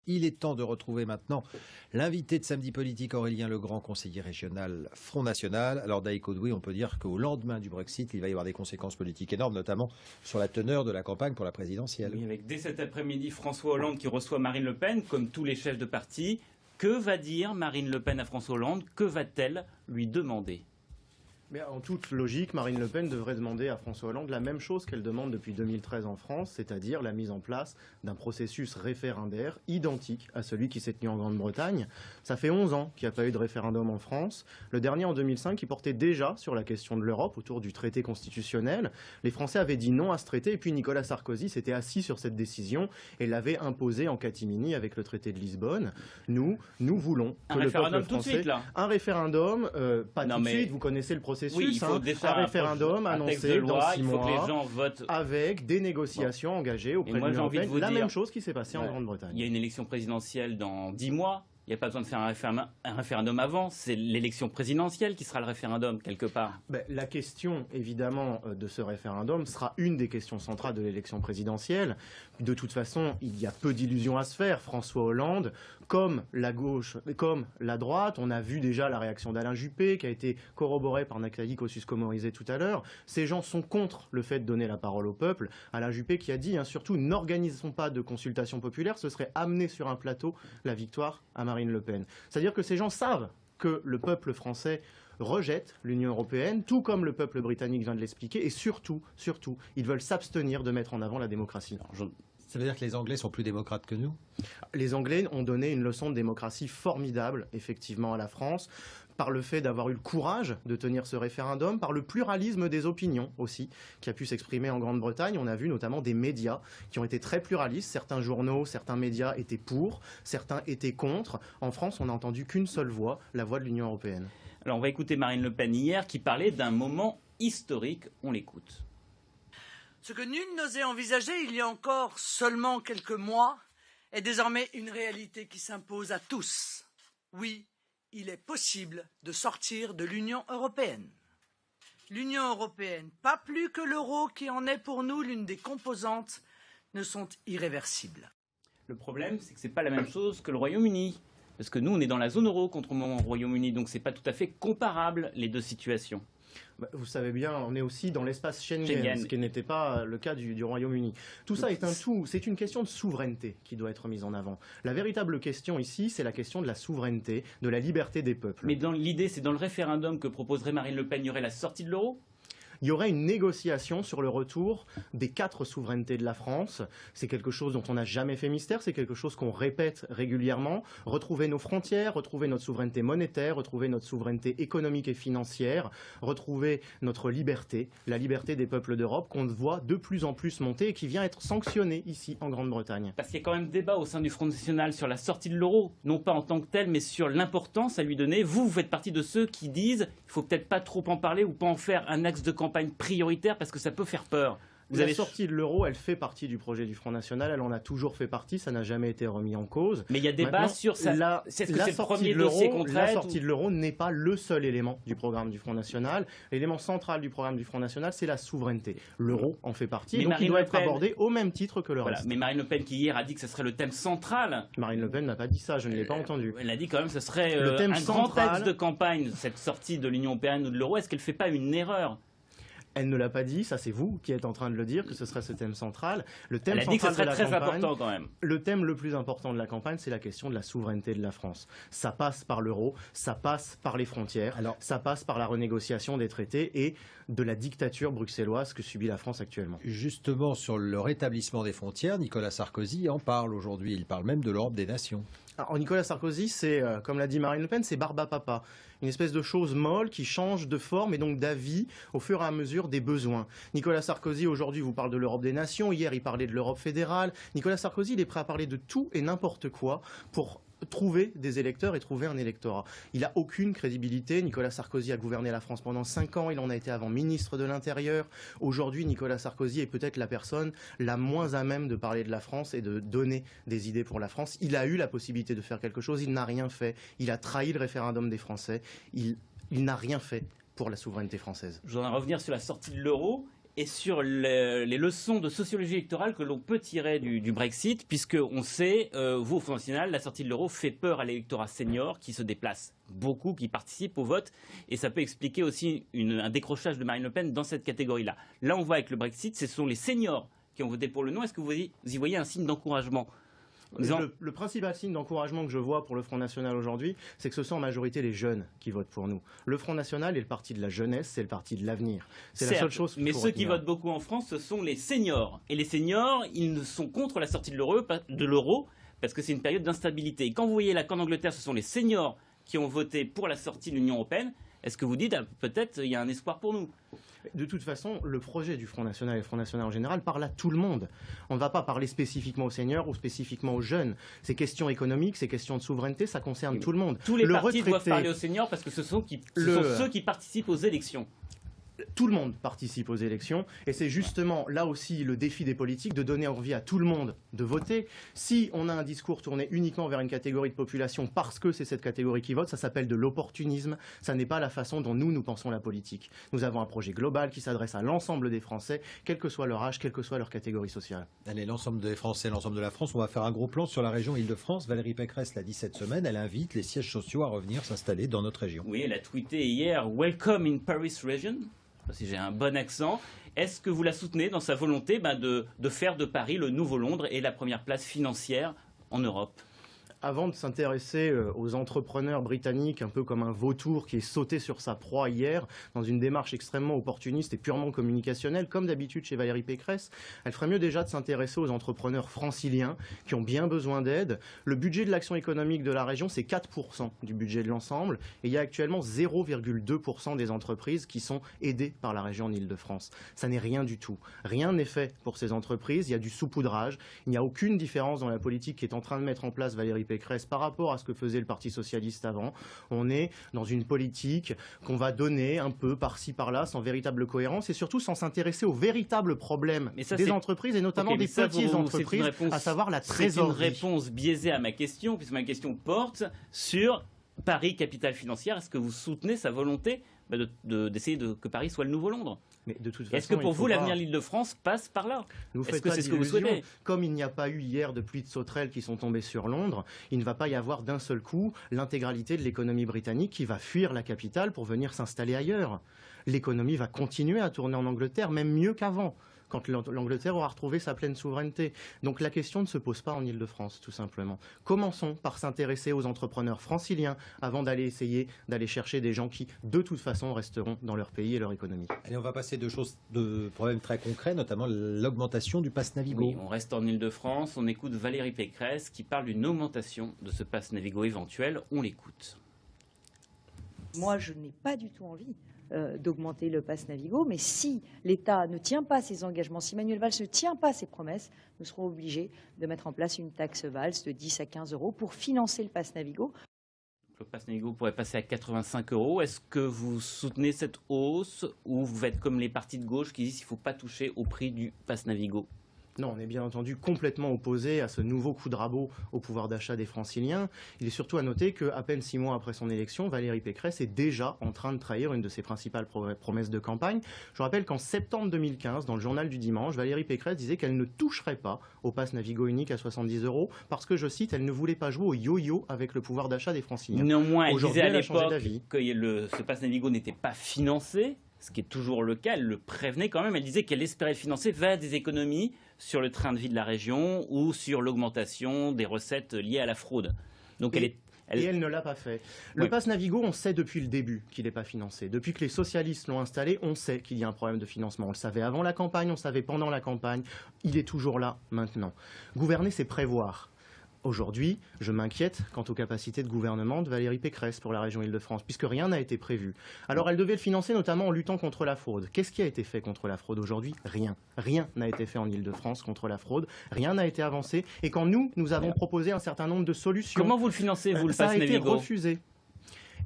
Il est temps de retrouver maintenant l'invité de Samedi Politique, Aurélien Legrand, conseiller régional Front National. Alors Daïko Doué, on peut dire qu'au lendemain du Brexit, il va y avoir des conséquences politiques énormes, notamment sur la teneur de la campagne pour la présidentielle. Oui, avec dès cet après-midi François Hollande qui reçoit Marine Le Pen, comme tous les chefs de parti. Que va dire Marine Le Pen à François Hollande? Que va-t-elle lui demander? Mais en toute logique, Marine Le Pen devrait demander à François Hollande la même chose qu'elle demande depuis 2013 en France, c'est-à-dire la mise en place d'un processus référendaire identique à celui qui s'est tenu en Grande-Bretagne. Ça fait 11 ans qu'il n'y a pas eu de référendum en France. Le dernier en 2005 qui portait déjà sur la question de l'Europe autour du traité constitutionnel. Les Français avaient dit non à ce traité et puis Nicolas Sarkozy s'était assis sur cette décision et l'avait imposée en catimini avec le traité de Lisbonne. Nous voulons que le peuple français... tout de suite, là. Un référendum, pas tout de suite, vous connaissez le processus. Oui, il faut un référendum annoncé dans 6 mois, que les gens votent. Avec des négociations engagées auprès de l'Union européenne. La même chose qui s'est passée en Grande-Bretagne. Il y a une élection présidentielle dans 10 mois. Il n'y a pas besoin de faire un référendum avant. C'est l'élection présidentielle qui sera le référendum, quelque part. La question, évidemment, de ce référendum sera une des questions centrales de l'élection présidentielle. De toute façon, il y a peu d'illusions à se faire. François Hollande, comme la gauche, comme la droite, on a vu déjà la réaction d'Alain Juppé, qui a été corroborée par Nathalie Kosciusko-Morizet tout à l'heure. Ces gens sont contre le fait de donner la parole au peuple. Alain Juppé qui a dit, surtout, n'organisons pas de consultation populaire, ce serait amener sur un plateau la victoire à Marine Le Pen. C'est-à-dire que ces gens savent que le peuple français rejette l'Union européenne, tout comme le peuple britannique vient de l'expliquer, et surtout, ils veulent s'abstenir de mettre en avant la démocratie. Ça veut dire que les Anglais sont plus démocrates que nous? Les Anglais ont donné une leçon de démocratie formidable, effectivement, à la France, par le fait d'avoir eu le courage de tenir ce référendum, par le pluralisme des opinions aussi, qui a pu s'exprimer en Grande-Bretagne. On a vu notamment des médias qui ont été très pluralistes. Certains journaux, certains médias étaient pour, certains étaient contre. En France, on n'a entendu qu'une seule voix, la voix de l'Union européenne. Alors on va écouter Marine Le Pen hier qui parlait d'un moment historique. On l'écoute. Ce que nul n'osait envisager il y a encore seulement quelques mois est désormais une réalité qui s'impose à tous. Oui, il est possible de sortir de l'Union européenne. L'Union européenne, pas plus que l'euro qui en est pour nous l'une des composantes, ne sont irréversibles. Le problème, c'est que ce n'est pas la même chose que le Royaume-Uni. Parce que nous, on est dans la zone euro, contrairement au Royaume-Uni, donc ce n'est pas tout à fait comparable, les deux situations. Vous savez bien, on est aussi dans l'espace Schengen, ce qui n'était pas le cas du Royaume-Uni. Tout ça est un tout, c'est une question de souveraineté qui doit être mise en avant. La véritable question ici, c'est la question de la souveraineté, de la liberté des peuples. Mais dans l'idée, c'est dans le référendum que proposerait Marine Le Pen, il y aurait la sortie de l'euro ? Il y aurait une négociation sur le retour des 4 souverainetés de la France. C'est quelque chose dont on n'a jamais fait mystère, c'est quelque chose qu'on répète régulièrement. Retrouver nos frontières, retrouver notre souveraineté monétaire, retrouver notre souveraineté économique et financière, retrouver notre liberté, la liberté des peuples d'Europe qu'on voit de plus en plus monter et qui vient être sanctionnée ici en Grande-Bretagne. Parce qu'il y a quand même débat au sein du Front National sur la sortie de l'euro, non pas en tant que tel, mais sur l'importance à lui donner. Vous faites partie de ceux qui disent qu'il ne faut peut-être pas trop en parler ou pas en faire un axe de campagne prioritaire parce que ça peut faire peur. La sortie de l'euro, elle fait partie du projet du Front National, elle en a toujours fait partie, ça n'a jamais été remis en cause. Mais il y a débat sur ça. La sortie de l'euro n'est pas le seul élément du programme du Front National. L'élément central du programme du Front National, c'est la souveraineté. L'euro en fait partie, donc il doit être abordé au même titre que le reste. Mais Marine Le Pen qui hier a dit que ce serait le thème central. Marine Le Pen n'a pas dit ça, je ne l'ai pas entendu. Elle a dit quand même que ce serait un grand axe de campagne, cette sortie de l'Union européenne ou de l'euro. Est-ce qu'elle ne fait pas une erreur ? Elle ne l'a pas dit, ça c'est vous qui êtes en train de le dire, que ce serait ce thème central. Le thème Elle a dit que ce serait très important quand même. Le thème le plus important de la campagne, c'est la question de la souveraineté de la France. Ça passe par l'euro, ça passe par les frontières, ça passe par la renégociation des traités et de la dictature bruxelloise que subit la France actuellement. Justement, sur le rétablissement des frontières, Nicolas Sarkozy en parle aujourd'hui. Il parle même de l'Europe des nations. Alors, Nicolas Sarkozy, c'est, comme l'a dit Marine Le Pen, c'est Barbapapa. Une espèce de chose molle qui change de forme et donc d'avis au fur et à mesure des besoins. Nicolas Sarkozy, aujourd'hui, vous parle de l'Europe des nations. Hier, il parlait de l'Europe fédérale. Nicolas Sarkozy, il est prêt à parler de tout et n'importe quoi pour trouver des électeurs et trouver un électorat. Il n'a aucune crédibilité. Nicolas Sarkozy a gouverné la France pendant 5 ans. Il en a été avant ministre de l'Intérieur. Aujourd'hui, Nicolas Sarkozy est peut-être la personne la moins à même de parler de la France et de donner des idées pour la France. Il a eu la possibilité de faire quelque chose. Il n'a rien fait. Il a trahi le référendum des Français. Il n'a rien fait pour la souveraineté française. Je voudrais revenir sur la sortie de l'euro. et sur les leçons de sociologie électorale que l'on peut tirer du Brexit, puisqu'on sait, vous, au Front National, la sortie de l'euro fait peur à l'électorat senior qui se déplace beaucoup, qui participe au vote, et ça peut expliquer aussi un décrochage de Marine Le Pen dans cette catégorie-là. Là, on voit avec le Brexit, ce sont les seniors qui ont voté pour le non. Est-ce que vous y voyez un signe d'encouragement ? Le principal signe d'encouragement que je vois pour le Front National aujourd'hui, c'est que ce sont en majorité les jeunes qui votent pour nous. Le Front National est le parti de la jeunesse, c'est le parti de l'avenir. C'est la seule chose qu'il faut mais ceux qui retenir. votent beaucoup en France, ce sont les seniors. Et les seniors, ils sont contre la sortie de l'euro parce que c'est une période d'instabilité. Et quand vous voyez là qu'en Angleterre, ce sont les seniors qui ont voté pour la sortie de l'Union européenne, est-ce que vous dites, peut-être, il y a un espoir pour nous ? De toute façon, le projet du Front National et le Front National en général parle à tout le monde. On ne va pas parler spécifiquement aux seniors ou spécifiquement aux jeunes. Ces questions économiques, ces questions de souveraineté, ça concerne tout le monde. Tous les partis doivent parler aux seniors parce que ce sont ceux qui participent aux élections. Tout le monde participe aux élections et c'est justement là aussi le défi des politiques de donner envie à tout le monde de voter. Si on a un discours tourné uniquement vers une catégorie de population parce que c'est cette catégorie qui vote, ça s'appelle de l'opportunisme. Ça n'est pas la façon dont nous pensons la politique. Nous avons un projet global qui s'adresse à l'ensemble des Français, quel que soit leur âge, quelle que soit leur catégorie sociale. Allez, l'ensemble des Français, l'ensemble de la France, on va faire un gros plan sur la région Île-de-France. Valérie Pécresse l'a dit cette semaine, elle invite les sièges sociaux à revenir s'installer dans notre région. Oui, elle a tweeté hier « Welcome in Paris Region ». Si j'ai un bon accent, est-ce que vous la soutenez dans sa volonté de faire de Paris le nouveau Londres et la première place financière en Europe ? Avant de s'intéresser aux entrepreneurs britanniques, un peu comme un vautour qui est sauté sur sa proie hier, dans une démarche extrêmement opportuniste et purement communicationnelle, comme d'habitude chez Valérie Pécresse, elle ferait mieux déjà de s'intéresser aux entrepreneurs franciliens qui ont bien besoin d'aide. Le budget de l'action économique de la région, c'est 4% du budget de l'ensemble, et il y a actuellement 0,2% des entreprises qui sont aidées par la région d'Île-de-France. Ça n'est rien du tout. Rien n'est fait pour ces entreprises, il y a du saupoudrage, il n'y a aucune différence dans la politique qu'est en train de mettre en place Valérie Pécresse par rapport à ce que faisait le Parti socialiste avant. On est dans une politique qu'on va donner un peu par-ci par-là sans véritable cohérence et surtout sans s'intéresser aux véritables problèmes des entreprises et notamment des petites entreprises, à savoir la trésorerie. C'est une réponse biaisée à ma question puisque ma question porte sur Paris, capitale financière. Est-ce que vous soutenez sa volonté d'essayer que Paris soit le nouveau Londres ? Mais de toute façon, est-ce que pour vous, l'avenir de l'Île-de-France passe par là ? Est-ce que c'est ce que vous souhaitez ? Comme il n'y a pas eu hier de pluies de sauterelles qui sont tombées sur Londres, il ne va pas y avoir d'un seul coup l'intégralité de l'économie britannique qui va fuir la capitale pour venir s'installer ailleurs. L'économie va continuer à tourner en Angleterre, même mieux qu'avant, quand l'Angleterre aura retrouvé sa pleine souveraineté. Donc la question ne se pose pas en Île-de-France, tout simplement. Commençons par s'intéresser aux entrepreneurs franciliens avant d'aller essayer d'aller chercher des gens qui, de toute façon, resteront dans leur pays et leur économie. Allez, on va passer de problèmes très concrets, notamment l'augmentation du pass Navigo. Oui, on reste en Île-de-France, on écoute Valérie Pécresse qui parle d'une augmentation de ce pass Navigo éventuel. On l'écoute. Moi, je n'ai pas du tout envie d'augmenter le pass Navigo, mais si l'État ne tient pas ses engagements, si Manuel Valls ne tient pas ses promesses, nous serons obligés de mettre en place une taxe Valls de 10 à 15 euros pour financer le pass Navigo. Le pass Navigo pourrait passer à 85 euros. Est-ce que vous soutenez cette hausse ou vous faites comme les partis de gauche qui disent qu'il ne faut pas toucher au prix du pass Navigo ? Non, on est bien entendu complètement opposé à ce nouveau coup de rabot au pouvoir d'achat des Franciliens. Il est surtout à noter qu'à peine 6 mois après son élection, Valérie Pécresse est déjà en train de trahir une de ses principales promesses de campagne. Je rappelle qu'en septembre 2015, dans le journal du dimanche, Valérie Pécresse disait qu'elle ne toucherait pas au pass Navigo unique à 70 euros parce que, je cite, elle ne voulait pas jouer au yo-yo avec le pouvoir d'achat des Franciliens. Néanmoins, elle disait à l'époque que ce pass Navigo n'était pas financé, ce qui est toujours le cas. Elle le prévenait quand même. Elle disait qu'elle espérait le financer via des économies sur le train de vie de la région ou sur l'augmentation des recettes liées à la fraude. Donc et elle ne l'a pas fait. Le pass Navigo, on sait depuis le début qu'il n'est pas financé. Depuis que les socialistes l'ont installé, on sait qu'il y a un problème de financement. On le savait avant la campagne, on le savait pendant la campagne. Il est toujours là maintenant. Gouverner, c'est prévoir. Aujourd'hui, je m'inquiète quant aux capacités de gouvernement de Valérie Pécresse pour la région Île-de-France, puisque rien n'a été prévu. Alors elle devait le financer notamment en luttant contre la fraude. Qu'est-ce qui a été fait contre la fraude aujourd'hui ? Rien. Rien n'a été fait en Île-de-France contre la fraude. Rien n'a été avancé. Et quand nous avons proposé un certain nombre de solutions... Comment vous le financez, vous, le pass pass Navigo ? Ça a été refusé.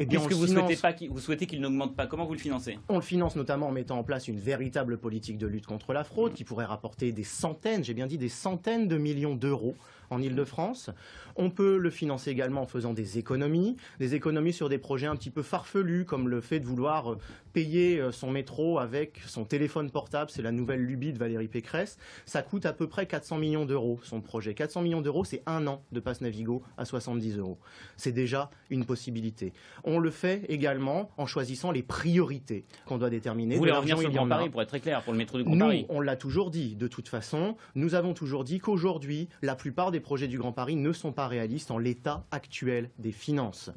Eh bien, Puisque vous souhaitez qu'il n'augmente pas, comment vous le financez? On le finance notamment en mettant en place une véritable politique de lutte contre la fraude qui pourrait rapporter des centaines, j'ai bien dit des centaines de millions d'euros en Ile-de-France. On peut le financer également en faisant des économies sur des projets un petit peu farfelus, comme le fait de vouloir payer son métro avec son téléphone portable. C'est la nouvelle lubie de Valérie Pécresse. Ça coûte à peu près 400 millions d'euros, son projet. 400 millions d'euros, c'est un an de pass Navigo à 70 €. C'est déjà une possibilité. On le fait également en choisissant les priorités qu'on doit déterminer. Vous voulez revenir sur le Grand Paris, pour être très clair, pour le métro du Grand Nous, Paris? on l'a toujours dit, de toute façon. Nous avons toujours dit qu'aujourd'hui, la plupart des projets du Grand Paris ne sont pas réalistes en l'état actuel des finances.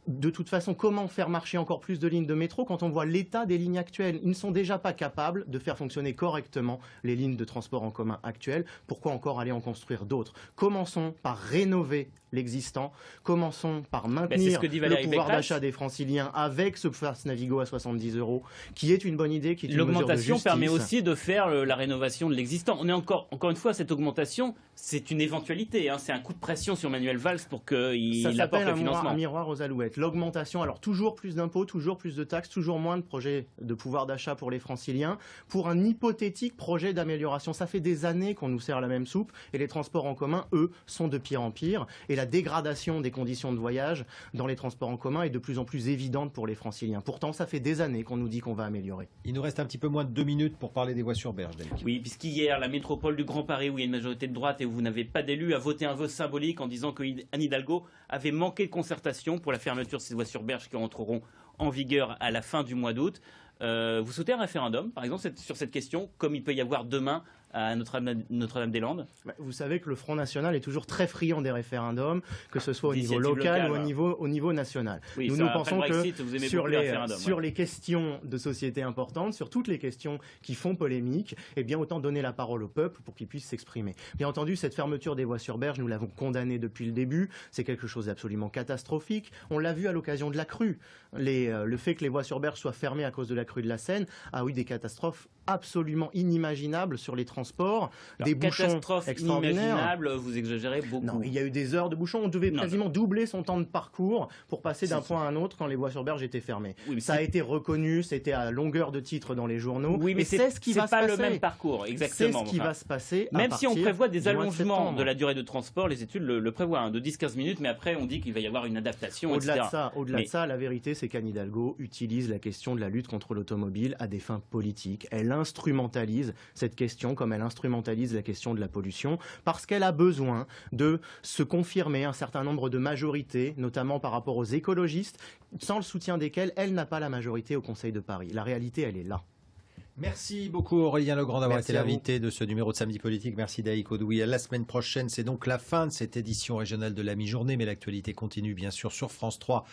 De toute façon, comment faire marcher encore plus de lignes de métro quand on voit l'état des lignes actuelles? Ils ne sont déjà pas capables de faire fonctionner correctement les lignes de transport en commun actuelles. Pourquoi encore aller en construire d'autres? Commençons par rénover l'existant. Commençons par maintenir le pouvoir d'achat des Franciliens avec ce pass Navigo à 70 €, qui est une bonne idée, qui est une mesure de L'augmentation justice. permet aussi de faire la rénovation de l'existant. On est encore une fois, cette augmentation, c'est une éventualité. C'est un coup de pression sur Manuel Valls pour qu'il apporte le financement. Un miroir aux alouettes. L'augmentation, alors toujours plus d'impôts, toujours plus de taxes, toujours moins de projets de pouvoir d'achat pour les Franciliens, pour un hypothétique projet d'amélioration. Ça fait des années qu'on nous sert la même soupe et les transports en commun, eux, sont de pire en pire. Et la dégradation des conditions de voyage dans les transports en commun est de plus en plus évidente pour les Franciliens. Pourtant, ça fait des années qu'on nous dit qu'on va améliorer. Il nous reste un petit peu moins de 2 minutes pour parler des voies sur berge. Oui, puisqu'hier, la métropole du Grand Paris, où il y a une majorité de droite et où vous n'avez pas d'élu, a voté un vote symbolique en disant qu'Anne Hidalgo avait manqué de concertation pour la fermeture de ces voies sur berge qui entreront en vigueur à la fin du mois d'août. Vous souhaitez un référendum, par exemple, sur cette question, comme il peut y avoir demain à Notre-Dame-des-Landes? Vous savez que le Front National est toujours très friand des référendums, que ce soit au niveau local ou au niveau national. Oui, nous pensons Brexit, que sur les questions de société importantes, sur toutes les questions qui font polémique, eh bien autant donner la parole au peuple pour qu'il puisse s'exprimer. Bien entendu, cette fermeture des voies sur berge, nous l'avons condamnée depuis le début. C'est quelque chose d'absolument catastrophique. On l'a vu à l'occasion de la crue. Le fait que les voies sur berge soient fermées à cause de la crue de la Seine a eu des catastrophes absolument inimaginables sur les transports, des bouchons extraordinaires. Vous exagérez beaucoup. Non, il y a eu des heures de bouchons. On devait quasiment doubler son temps de parcours pour passer d'un point à un autre quand les voies sur berge étaient fermées. Oui, ça a été reconnu, c'était à longueur de titre dans les journaux. Oui, mais c'est ce qui va se passer. C'est pas le même parcours, exactement. C'est ce qui va se passer. Même si on prévoit des allongements de la durée de transport, les études le prévoient, de 10-15 minutes, mais après on dit qu'il va y avoir une adaptation, etc. Au-delà de ça, la vérité, c'est qu'Anne Hidalgo utilise la question de la lutte contre l'automobile à des fins politiques. Elle instrumentalise cette question comme elle instrumentalise la question de la pollution parce qu'elle a besoin de se confirmer un certain nombre de majorités, notamment par rapport aux écologistes, sans le soutien desquels elle n'a pas la majorité au Conseil de Paris. La réalité, elle est là. Merci beaucoup Aurélien Legrand d'avoir été l'invité de ce numéro de Samedi Politique. Merci Daïk Odoui. La semaine prochaine, c'est donc la fin de cette édition régionale de la mi-journée, mais l'actualité continue bien sûr sur France 3